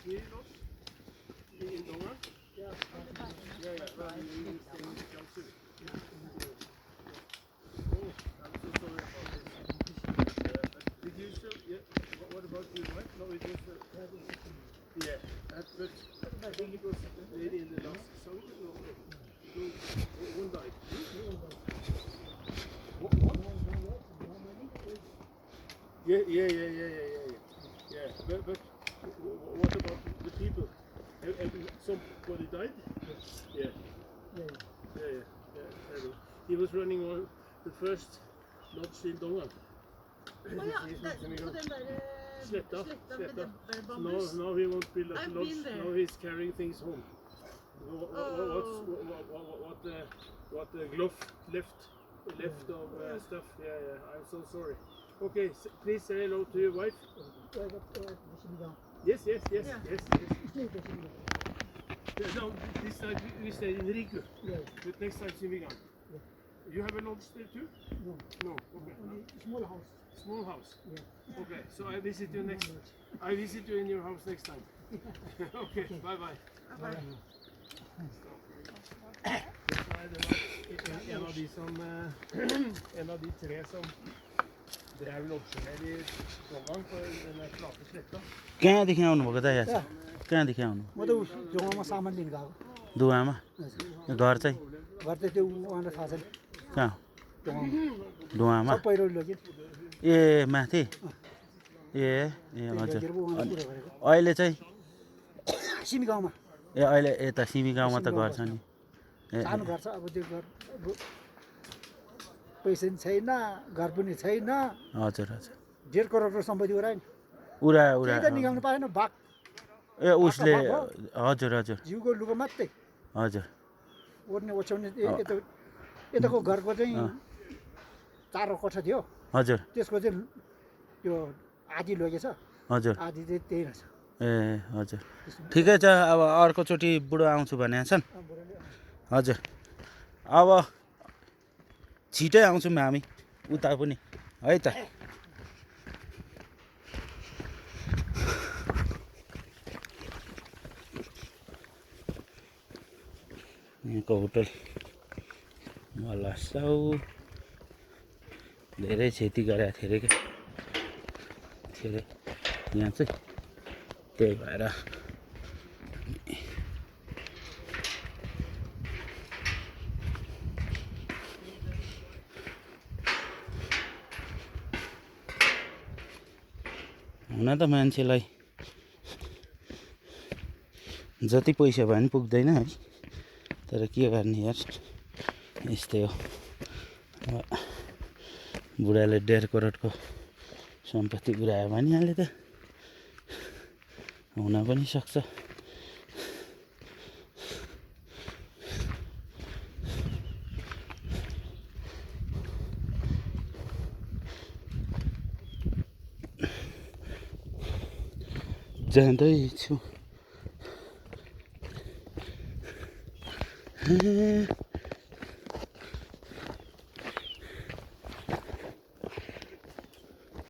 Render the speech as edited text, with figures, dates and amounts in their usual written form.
here lost? In Donga? Yeah, well, you stay in Jiangsu. Oh, I'm so sorry about this. Did you still, what about your wife? No, it was, yeah, but I think it was the lady in the last song. No, one died. What? Yeah, but what about the people? Somebody died? Yeah. He was running on the first lodge in Dongan. På den där Sletta. med det So bambus. now he won't build a I've lodge. been there. Now he's carrying things home. What the glove left of stuff? Yeah. I'm so sorry. Okay, please say hello to your wife. Yes. No, this time we stay in Riku. But next time Simigan. You have a lodge there too? No. Okay. Small house. Yeah. Okay. So I visit you next. I visit you in your house next time. Okay. Bye. En av de tre som drev lodger i Dongan på den flate sletta. कहाँदेखि आउनुभएको त यहाँ कहाँदेखि आउनु म त जोगामा सामान लिन गएको दुवामा घर चाहिँ घर त त्यो उहाँलाई थाहा छैन कहाँ जोगामा दुवामा सब पहिरो लग्यो ए माथि ए हजुर अहिले चाहिँ सिमी गाउँमा ए अहिले यता सिमी गाउँमा त घर छ नि सानो घर छ अब त्यो घर पैसा नि छैन घर पनि छैन हजुर 1.5 करोडको सम्पत्ति उरायो नि उरा केही त निकाल्नु पाएन भाग ए उसले हजुर जिउको लुगा मात्रै हजुर ओर्ने ओछ्याउने यताको घरको चाहिँ 4 कोठा थियो हजुर त्यसको चाहिँ त्यो आधी लगेछ हजुर आधी चाहिँ त्यही रहेछ ए हजुर ठिकै छ अब अर्कोचोटि बुढो आउँछु भनेको छन् हजुर अब छिटै आउँछौँ हामी उता पनि है त यहाँको होटल मलासाउ धेरै क्षति गरेको थियो अरे क्या यहाँ चाहिँ त्यही भएर हुन त मान्छेलाई जति पैसा भए पनि पुग्दैन है तर के गर्ने यार यस्तै हो बुढाले 1.5 करोडको सम्पत्ति उडायो भनिहाल्यो त हुन पनि सक्छ जाँदैछु